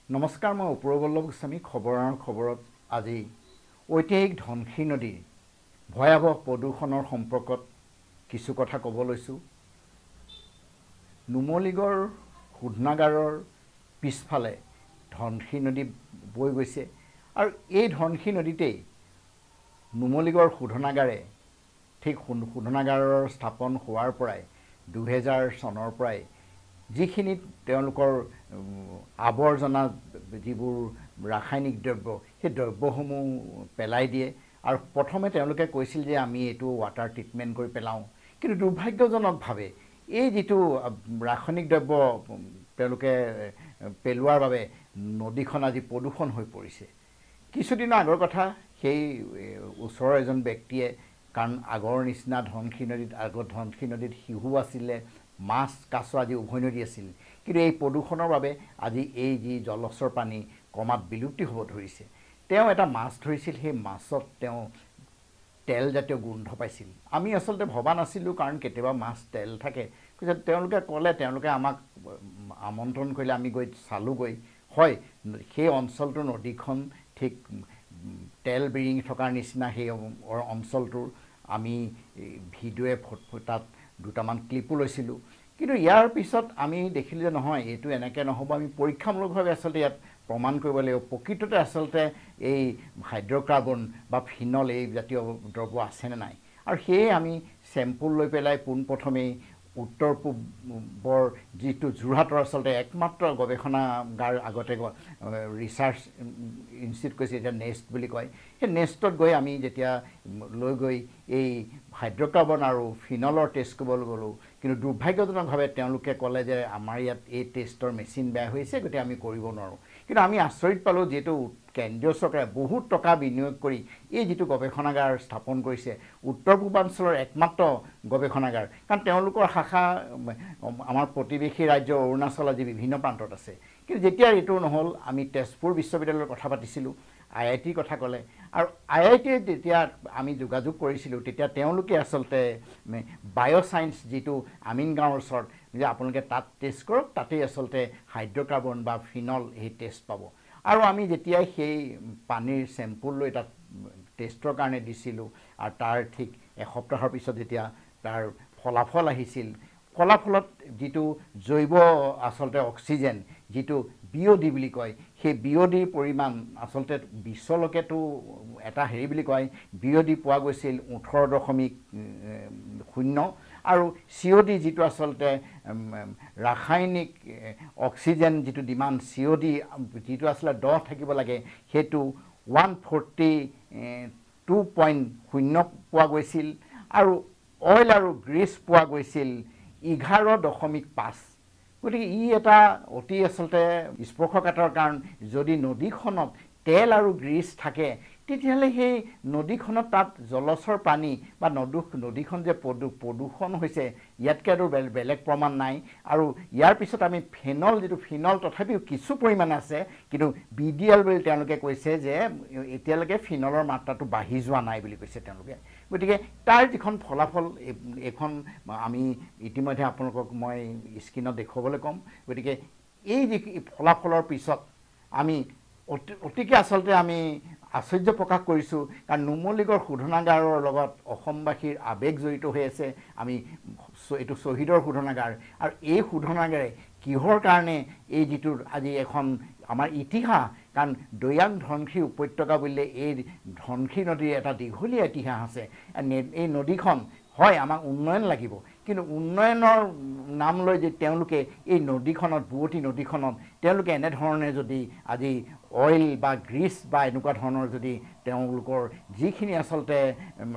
নমস্কাৰ, মই অপূৰ্ববল্লভ গোস্বামী। খবৰত আজি ঐতিহাসিক ধনশিৰি নদীৰ ভয়াৱহ প্ৰদূষণৰ সম্পৰ্কত কিছু কথা ক'ব লৈছোঁ। নুমলীগড় শোধনাগাৰৰ পিছফালে ধনশিৰি নদী বৈ গৈছে আৰু এই ধনশিৰি নদীতেই নুমলীগড় শোধনাগাৰে ঠিক শোধনাগাৰৰ স্থাপন হোৱাৰ পৰাই 2000 চনৰ পৰাই যিখিনিত তেওঁলোকৰ আৱৰ্জনা যিবোৰ ৰাসায়নিক দ্ৰব্য সেই দ্ৰব্যসমূহ পেলাই দিয়ে আৰু প্ৰথমে তেওঁলোকে কৈছিল যে আমি এইটো ৱাটাৰ ট্ৰিটমেণ্ট কৰি পেলাওঁ, কিন্তু দুৰ্ভাগ্যজনকভাৱে এই যিটো ৰাসায়নিক দ্ৰব্য তেওঁলোকে পেলোৱাৰ বাবে নদীখন আজি প্ৰদূষণ হৈ পৰিছে। কিছুদিনৰ আগৰ কথা, সেই ওচৰৰ এজন ব্যক্তিয়ে, কাৰণ আগৰ নিচিনা ধনশিৰি নদীত শিহু আছিলে, মাছ কাছ আদি উভৈনদী আছিল, কিন্তু এই প্ৰদূষণৰ বাবে আজি এই যি জলচৰ পানী ক্ৰমাৎ বিলুপ্তি হ'ব ধৰিছে। তেওঁ এটা মাছ ধৰিছিল, সেই মাছত তেওঁ তেলজাতীয় গোন্ধ পাইছিল। আমি আচলতে ভবা নাছিলোঁ, কাৰণ কেতিয়াবা মাছ তেল থাকে। তেওঁলোকে ক'লে, তেওঁলোকে আমাক আমন্ত্ৰণ কৰিলে, আমি গৈ চালোঁগৈ। হয়, সেই অঞ্চলটোৰ নদীখন ঠিক তেল বিৰিঙি থকাৰ নিচিনা সেই অঞ্চলটোৰ আমি ভিডিঅ'য়ে তাত দুটামান ক্লিপো লৈছিলোঁ। কিন্তু ইয়াৰ পিছত আমি দেখিলোঁ যে নহয়, এইটো এনেকৈ নহ'ব, আমি পৰীক্ষামূলকভাৱে আচলতে ইয়াত প্ৰমাণ কৰিব লাগিব প্ৰকৃততে আচলতে এই হাইড্ৰ'কাৰ্বন বা ফিনল এই জাতীয় দ্ৰব্য আছেনে নাই। আৰু সেয়ে আমি চেম্পুল লৈ পেলাই পোনপ্ৰথমেই উত্তৰ পূবৰ যিটো যোৰহাটৰ আচলতে একমাত্ৰ গৱেষণাগাৰ, আগতে ৰিচাৰ্চ ইনষ্টিটিউট কৈছে, এতিয়া নেষ্ট বুলি কয়, সেই নেষ্টত গৈ আমি যেতিয়া লৈ গৈ এই হাইড্ৰ'কাৰ্বন আৰু ফিনলৰ টেষ্ট কৰিবলৈ গ'লোঁ, কিন্তু দুৰ্ভাগ্যজনকভাৱে তেওঁলোকে ক'লে যে আমাৰ ইয়াত এই টেষ্টৰ মেচিন বেয়া হৈছে, গতিকে আমি কৰিব নোৱাৰোঁ। কিন্তু আমি আচৰিত পালোঁ, যিহেতু কেন্দ্ৰীয় চৰকাৰে বহুত টকা বিনিয়োগ কৰি এই যিটো গৱেষণাগাৰ স্থাপন কৰিছে, উত্তৰ পূৰ্বাঞ্চলৰ একমাত্ৰ গৱেষণাগাৰ, কাৰণ তেওঁলোকৰ শাখা আমাৰ প্ৰতিবেশী ৰাজ্য অৰুণাচল আদি বিভিন্ন প্ৰান্তত আছে। কিন্তু যেতিয়া এইটো নহ'ল, আমি তেজপুৰ বিশ্ববিদ্যালয়ৰ কথা পাতিছিলোঁ, IITৰ কথা ক'লে, আৰু IITয়ে যেতিয়া আমি যোগাযোগ কৰিছিলোঁ, তেতিয়া তেওঁলোকে আচলতে বায়'চায়েন্স যিটো আমিন গাঁৱৰ ওচৰত, যে আপোনালোকে তাত টেষ্ট কৰক, তাতেই আচলতে হাইড্ৰ'কাৰ্বন বা ফিনল সেই টেষ্ট পাব। আৰু আমি যেতিয়াই সেই পানীৰ চেম্পুল লৈ তাত টেষ্টৰ কাৰণে দিছিলোঁ, আৰু তাৰ ঠিক এসপ্তাহৰ পিছত যেতিয়া তাৰ ফলাফল আহিছিল, ফলাফলত যিটো জৈৱ আচলতে অক্সিজেন, যিটো BOD বুলি কয়, সেই BODৰ পৰিমাণ আচলতে বিশ্বলৈকেতো এটা হেৰি বুলি কয়, BOD পোৱা গৈছিল 18.0, আৰু COD যিটো আচলতে ৰাসায়নিক অক্সিজেন যিটো ডিমাণ্ড, COD যিটো আচলতে 10 থাকিব লাগে, সেইটো 142.0 পোৱা গৈছিল, আৰু অইল আৰু গ্ৰীচ পোৱা গৈছিল 11.5। গতিকে ই এটা অতি আচলতে স্পৰ্শকাতৰ, কাৰণ যদি নদীখনত তেল আৰু গ্ৰীচ থাকে, তেতিয়াহ'লে সেই নদীখনত তাত জলচৰ পানী বা নদীখন যে প্ৰদূষণ হৈছে, ইয়াতকৈ আৰু বেলেগ প্ৰমাণ নাই। আৰু ইয়াৰ পিছত আমি যিটো ফিনল তথাপিও কিছু পৰিমাণে আছে, কিন্তু BDL বুলি তেওঁলোকে কৈছে যে এতিয়ালৈকে ফিনলৰ মাত্ৰাটো বাঢ়ি যোৱা নাই বুলি কৈছে তেওঁলোকে। গতিকে তাৰ যিখন ফলাফল, এইখন আমি ইতিমধ্যে আপোনালোকক মই স্ক্ৰীণত দেখুৱাবলৈ ক'ম। গতিকে এই যি ফলাফলৰ পিছত আমি অতিকে আচলতে আমি আশ্চৰ্য প্ৰকাশ কৰিছোঁ, কাৰণ নুমলীগড় শোধনাগাৰৰ লগত অসমবাসীৰ আৱেগ জড়িত হৈ আছে। এইটো শ্বহীদৰ শোধনাগাৰ, আৰু এই শোধনাগাৰে কিহৰ কাৰণে এই যিটো আজি এখন আমাৰ ইতিহাস, কাৰণ দৈয়াং ধনশিৰি উপত্যকা বুলিলে এই ধনশিৰি নদীৰ এটা দীঘলীয়া ইতিহাস আছে। এই নদীখন হয়, আমাক উন্নয়ন লাগিব, কিন্তু উন্নয়নৰ নাম লৈ যে তেওঁলোকে এই নদীখনত, বুৱতী নদীখনত তেওঁলোকে এনেধৰণে যদি আজি অইল বা গ্ৰীচ বা এনেকুৱা ধৰণৰ যদি তেওঁলোকৰ যিখিনি আচলতে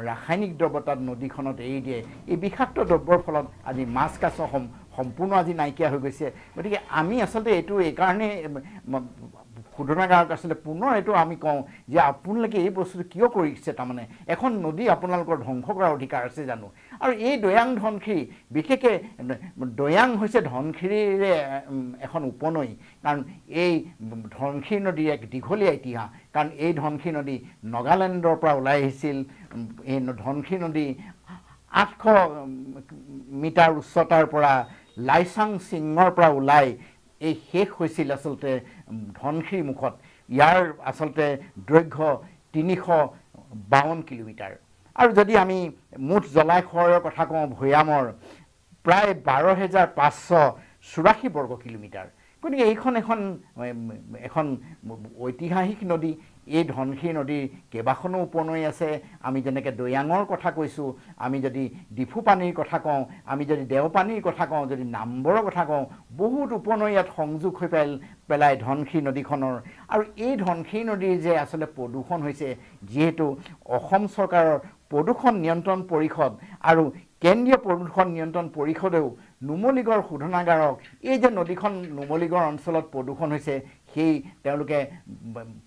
ৰাসায়নিক দ্ৰব্য তাত নদীখনত এৰি দিয়ে, এই বিষাক্ত দ্ৰব্যৰ ফলত আজি মাছ কাছ সম্পূৰ্ণ আজি নাইকিয়া হৈ গৈছে। গতিকে আমি আচলতে এইটো এইকাৰণে শোধনাগাৰক আচলতে পুনৰ এইটো আমি কওঁ যে আপোনালোকে এই বস্তুটো কিয় কৰিছে, তাৰমানে এখন নদী আপোনালোকৰ ধ্বংস কৰাৰ অধিকাৰ আছে জানো? আৰু এই দৈয়াং ধনশিৰি, বিশেষকৈ দৈয়াং হৈছে ধনশিৰিৰে এখন উপনৈ, কাৰণ এই ধনশিৰি নদীৰ এক দীঘলীয়া ইতিহাস। কাৰণ এই ধনশিৰি নদী নাগালেণ্ডৰ পৰা ওলাই আহিছিল। এই ধনশিৰি নদী 800 মিটাৰ উচ্চতাৰ পৰা লাইচাং চিঙৰ পৰা ওলাই এই শেষ হৈছিল আচলতে ধনশিৰি মুখত ইয়াৰ আচলতে দৈৰ্ঘ্য 352 কিলোমিটাৰ আৰু যদি আমি মুঠ জলাশয়ৰ কথা কওঁ ভৈয়ামৰ প্ৰায় 12,584 বৰ্গ কিলোমিটাৰ গতিকে এইখন এখন ঐতিহাসিক নদী এই ধনশিৰি নদীৰ কেইবাখনো উপনৈ আছে আমি যেনেকৈ দৈয়াঙৰ কথা কৈছোঁ আমি যদি ডিফুপানীৰ কথা কওঁ আমি যদি দেওপানীৰ কথা কওঁ যদি নামবৰৰ কথা কওঁ বহুত উপনৈ ইয়াত সংযোগ হৈ পেলাই ধনশিৰি নদীখনৰ আৰু এই ধনশিৰি নদীৰ যে আচলতে প্ৰদূষণ হৈছে যিহেতু অসম চৰকাৰৰ প্ৰদূষণ নিয়ন্ত্ৰণ পৰিষদ আৰু কেন্দ্ৰীয় প্ৰদূষণ নিয়ন্ত্ৰণ পৰিষদেও নুমলীগড় শোধনাগাৰক এই যে নদীখন নুমলীগড় অঞ্চলত প্ৰদূষণ হৈছে সেই তেওঁলোকে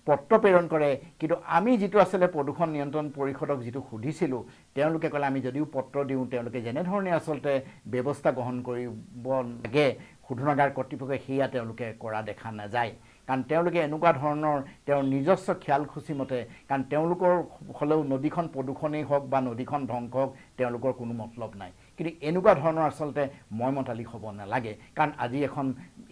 পত্ৰ প্ৰেৰণ কৰে কিন্তু আমি যিটো আচলতে প্ৰদূষণ নিয়ন্ত্ৰণ পৰিষদক যিটো সুধিছিলোঁ তেওঁলোকে ক'লে আমি যদিও পত্ৰ দিওঁ তেওঁলোকে যেনেধৰণে আচলতে ব্যৱস্থা গ্ৰহণ কৰিব লাগে শোধনাগাৰ কৰ্তৃপক্ষই সেয়া তেওঁলোকে কৰা দেখা নাযায় কাৰণ তেওঁলোকে এনেকুৱা ধৰণৰ তেওঁৰ নিজস্ব খিয়ালখুচি মতে কাৰণ তেওঁলোকৰ হ'লেও নদীখন প্ৰদূষণেই হওক বা নদীখন ধ্বংস হওক তেওঁলোকৰ কোনো মতলব নাই কিন্তু এনেকুৱা ধৰণৰ আচলতে ময়মতালি হ'ব নালাগে কাৰণ আজি এখন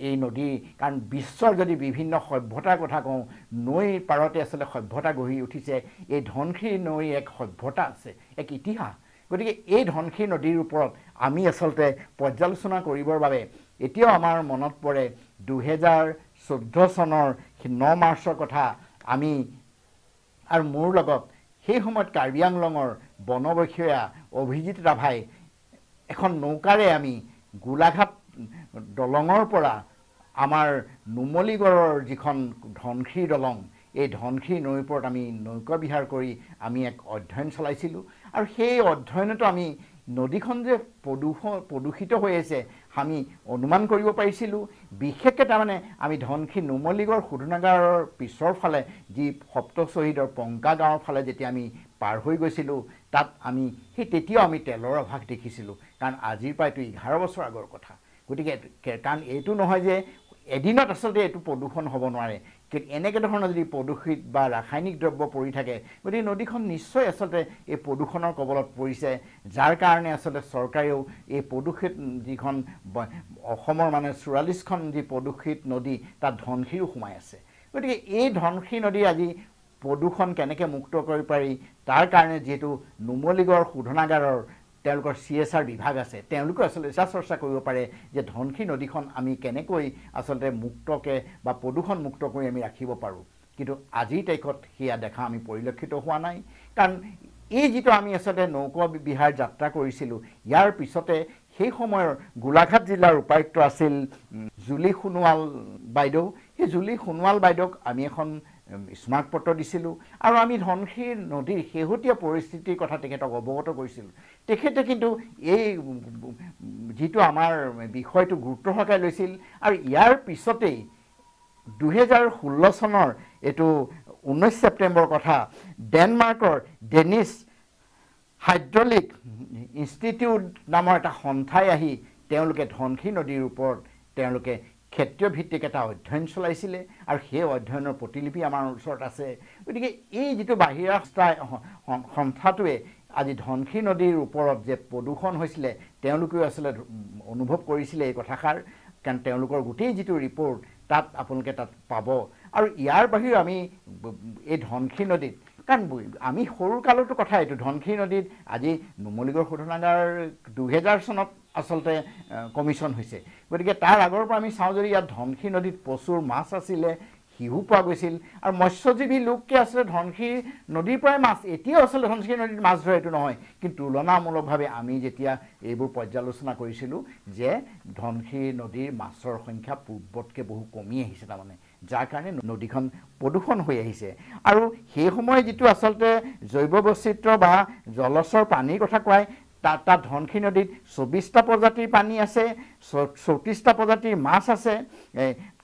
এই নদী কাৰণ বিশ্বৰ যদি বিভিন্ন সভ্যতাৰ কথা কওঁ নৈৰ পাৰতে আচলতে সভ্যতা গঢ়ি উঠিছে এই ধনশিৰি নৈৰ এক সভ্যতা আছে এক ইতিহাস গতিকে এই ধনশিৰি নদীৰ ওপৰত আমি আচলতে পৰ্যালোচনা কৰিবৰ বাবে এতিয়াও আমাৰ মনত পৰে 2014 চনৰ 9 মাৰ্চৰ কথা আমি আৰু মোৰ লগত সেই সময়ত কাৰ্বি আংলঙৰ বনবক্ষীয়া অভিজিত ৰাভাই এখন নৌকাৰে আমি গোলাঘাট দলঙৰ পৰা আমাৰ নুমলীগড়ৰ যিখন ধনশিৰি দলং এই ধনশিৰি নৈৰ ওপৰত আমি নৌকা বিহাৰ কৰি আমি এক অধ্যয়ন চলাইছিলোঁ আৰু সেই অধ্যয়নতো আমি নদীখন যে প্ৰদূষিত হৈ আছে আমি অনুমান কৰিব পাৰিছিলোঁ বিশেষকৈ তাৰমানে আমি ধনশিৰি নুমলীগড় শোধনাগাৰৰ পিছৰ ফালে যি সপ্ত শ্বহীদৰ পংকা গাঁৱৰ ফালে যেতিয়া আমি পাৰ হৈ গৈছিলোঁ তাত আমি সেই তেতিয়াও আমি তেলৰ আভাস দেখিছিলোঁ কাৰণ আজিৰ প্ৰায়তো 11 বছৰ আগৰ কথা গতিকে কাৰণ এইটো নহয় যে এদিনত আচলতে এইটো প্ৰদূষণ হ'ব নোৱাৰে কিন্তু এনেকৈ ধৰণৰ যদি প্ৰদূষিত বা ৰাসায়নিক দ্ৰব্য পৰি থাকে গতিকে নদীখন নিশ্চয় আচলতে এই প্ৰদূষণৰ কবলত পৰিছে যাৰ কাৰণে আচলতে চৰকাৰেও এই প্ৰদূষিত যিখন অসমৰ মানে 44খন যি প্ৰদূষিত নদী তাত ধনশিৰিও সোমাই আছে গতিকে এই ধনশিৰি নদী আজি প্ৰদূষণ কেনেকৈ মুক্ত কৰিব পাৰি তাৰ কাৰণে যিহেতু নুমলীগড় শোধনাগাৰৰ তেওঁলোকৰ CSR বিভাগ আছে তেওঁলোকে আচলতে চৰ্চা কৰিব পাৰে যে ধনশিৰি নদীখন আমি কেনেকৈ আচলতে মুক্তকৈ বা প্ৰদূষণ মুক্ত কৰি আমি ৰাখিব পাৰোঁ কিন্তু আজিৰ তাৰিখত সেয়া দেখা আমি পৰিলক্ষিত হোৱা নাই কাৰণ এই যিটো আমি আচলতে নৌকা বিহাৰ যাত্ৰা কৰিছিলোঁ ইয়াৰ পিছতে সেই সময়ৰ গোলাঘাট জিলাৰ উপায়ুক্ত আছিল জুলি সোণোৱাল বাইদেউ সেই জুলি সোণোৱাল বাইদেউক আমি এখন স্মাৰক পত্ৰ দিছিলোঁ আৰু আমি ধনশিৰি নদীৰ শেহতীয়া পৰিস্থিতিৰ কথা তেখেতক অৱগত কৰিছিলোঁ তেখেতে কিন্তু এই যিটো আমাৰ বিষয়টো গুৰুত্ব সহকাৰে লৈছিল আৰু ইয়াৰ পিছতেই 2016 চনৰ এইটো 19 ছেপ্টেম্বৰৰ কথা ডেনমাৰ্কৰ ডেনিছ হাইড্ৰলিক ইনষ্টিটিউট নামৰ এটা সন্থাই আহি তেওঁলোকে ধনশিৰি নদীৰ ওপৰত তেওঁলোকে ক্ষেত্ৰীয় ভিত্তিক এটা অধ্যয়ন চলাইছিলে আৰু সেই অধ্যয়নৰ প্ৰতিলিপি আমাৰ ওচৰত আছে গতিকে এই যিটো বাহিৰা সংস্থাটোৱে আজি ধনশিৰি নদীৰ ওপৰত যে প্ৰদূষণ হৈছিলে তেওঁলোকেও আচলতে অনুভৱ কৰিছিলে এই কথাষাৰ কাৰণ তেওঁলোকৰ গোটেই যিটো ৰিপৰ্ট তাত আপোনালোকে তাত পাব আৰু ইয়াৰ বাহিৰেও আমি এই ধনশিৰি নদীত কাৰণ আমি সৰু কালতো কথা এইটো ধনশিৰি নদীত আজি নুমলীগড় শোধনাগাৰ 2000 চনত আচলতে কমিশ্যন হৈছে গতিকে তাৰ আগৰ পৰা আমি চাওঁ যদি ইয়াত ধনশিৰি নদীত প্ৰচুৰ মাছ আছিলে শিহু পোৱা গৈছিল আৰু মৎস্যজীৱী লোকে আচলতে ধনশিৰি নদীৰ পৰাই মাছ এতিয়াও আচলতে ধনশিৰি নদীত মাছ ধৰে এইটো নহয় কিন্তু তুলনামূলকভাৱে আমি যেতিয়া এইবোৰ পৰ্যালোচনা কৰিছিলোঁ যে ধনশিৰি নদীৰ মাছৰ সংখ্যা পূৰ্বতকৈ বহু কমি আহিছে তাৰমানে যাৰ কাৰণে নদীখন প্ৰদূষণ হৈ আহিছে আৰু সেই সময়ে যিটো আচলতে জৈৱ বৈচিত্ৰ্য বা জলচৰ পানীৰ কথা কয় তাত ধনশিৰি নদীত 24টা প্ৰজাতিৰ পানী আছে 34টা প্ৰজাতিৰ মাছ আছে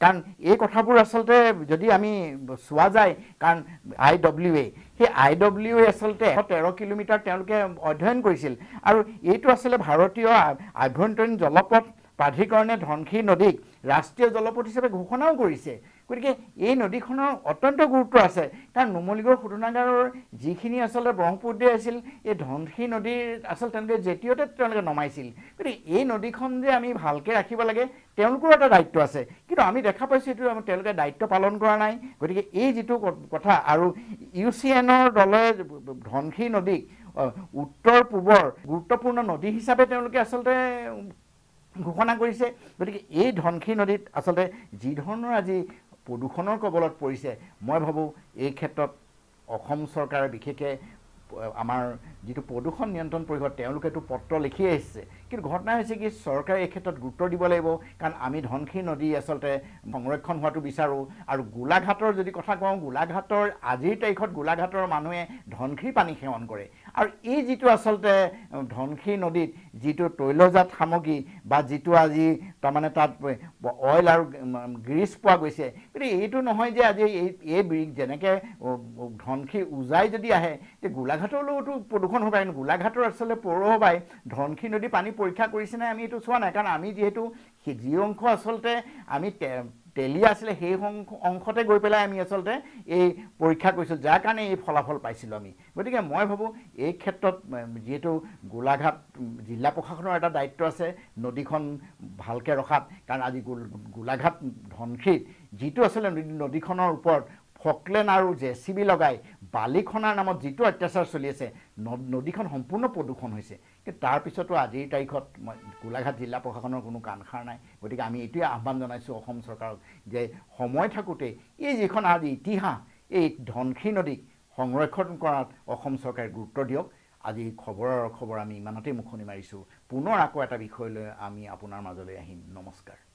কাৰণ এই কথাবোৰ আচলতে যদি আমি চোৱা যায় কাৰণ IWA সেই IWA আচলতে 113 কিলোমিটাৰ তেওঁলোকে অধ্যয়ন কৰিছিল আৰু এইটো আচলতে ভাৰতীয় আভ্যন্তৰীণ জলপথ প্ৰাধিকৰণে ধনশিৰি নদীক ৰাষ্ট্ৰীয় জলপথ হিচাপে ঘোষণাও কৰিছে গতিকে এই নদীখনৰ অত্যন্ত গুৰুত্ব আছে কাৰণ নুমলীগড় শোধনাগাৰৰ যিখিনি আচলতে ব্ৰহ্মপুত্ৰে আছিল এই ধনশিৰি নদীৰ আচলতে তেওঁলোকে যেতিয়াতে তেওঁলোকে নমাইছিল গতিকে এই নদীখন যে আমি ভালকৈ ৰাখিব লাগে তেওঁলোকৰ এটা দায়িত্ব আছে কিন্তু আমি দেখা পাইছোঁ এইটো তেওঁলোকে দায়িত্ব পালন কৰা নাই গতিকে এই যিটো কথা আৰু UCNৰ দলে ধনশিৰি নদীক উত্তৰ পূবৰ গুৰুত্বপূৰ্ণ নদী হিচাপে তেওঁলোকে আচলতে ঘোষণা কৰিছে গতিকে এই ধনশিৰি নদীত আচলতে যি ধৰণৰ আজি প্ৰদূষণৰ কবলত পৰিছে মই ভাবোঁ এই ক্ষেত্ৰত অসম চৰকাৰে বিশেষকৈ আমাৰ যিটো প্ৰদূষণ নিয়ন্ত্ৰণ পৰিষদ তেওঁলোকেতো পত্ৰ লিখি আহিছে কিন্তু ঘটনা হৈছে কি চৰকাৰে এই ক্ষেত্ৰত গুৰুত্ব দিব লাগিব কাৰণ আমি ধনশিৰি নদী আচলতে সংৰক্ষণ হোৱাটো বিচাৰোঁ আৰু গোলাঘাটৰ যদি কথা কওঁ গোলাঘাটৰ আজিৰ তাৰিখত গোলাঘাটৰ মানুহে ধনশিৰি পানী সেৱন কৰে আৰু এই যিটো আচলতে ধনশিৰি নদীত যিটো তৈলজাত সামগ্ৰী বা যিটো আজি তাৰমানে তাত অইল আৰু গ্ৰীজ পোৱা গৈছে গতিকে এইটো নহয় যে আজি এই যেনেকৈ ধনশিৰি উজাই যদি আহে যে গোলাঘাটলৈওতো প্ৰদূষণ হ'ব পাৰে গোলাঘাটৰ আচলতে পৌৰসভাই ধনশিৰি নদী পানী পৰীক্ষা কৰিছে নাই আমি এইটো চোৱা নাই কাৰণ আমি যিহেতু যি অংশ আচলতে আমি তেলীয়া আছিলে সেই অংশতে গৈ পেলাই আমি আচলতে এই পৰীক্ষা কৰিছোঁ যাৰ কাৰণে এই ফলাফল পাইছিলোঁ আমি গতিকে মই ভাবোঁ এই ক্ষেত্ৰত যিহেতু গোলাঘাট জিলা প্ৰশাসনৰ এটা দায়িত্ব আছে নদীখন ভালকৈ ৰখাত কাৰণ আজি গোলাঘাট ধনশিৰিত যিটো আচলতে নদীখনৰ ওপৰত ফকলেন আৰু JCB লগাই বালি খনাৰ নামত যিটো অত্যাচাৰ চলি আছে নদীখন সম্পূৰ্ণ প্ৰদূষণ হৈছে কিন্তু তাৰপিছতো আজিৰ তাৰিখত গোলাঘাট জিলা প্ৰশাসনৰ কোনো কাণসাৰ নাই গতিকে আমি এইটোৱে আহ্বান জনাইছোঁ অসম চৰকাৰক যে সময় থাকোঁতে এই যিখন আজি ইতিহাস এই ধনশিৰি নদীক সংৰক্ষণ কৰাত অসম চৰকাৰে গুৰুত্ব দিয়ক আজি খবৰ আমি ইমানতেই মুখনি মাৰিছোঁ পুনৰ আকৌ এটা বিষয় লৈ আমি আপোনাৰ মাজলৈ আহিম নমস্কাৰ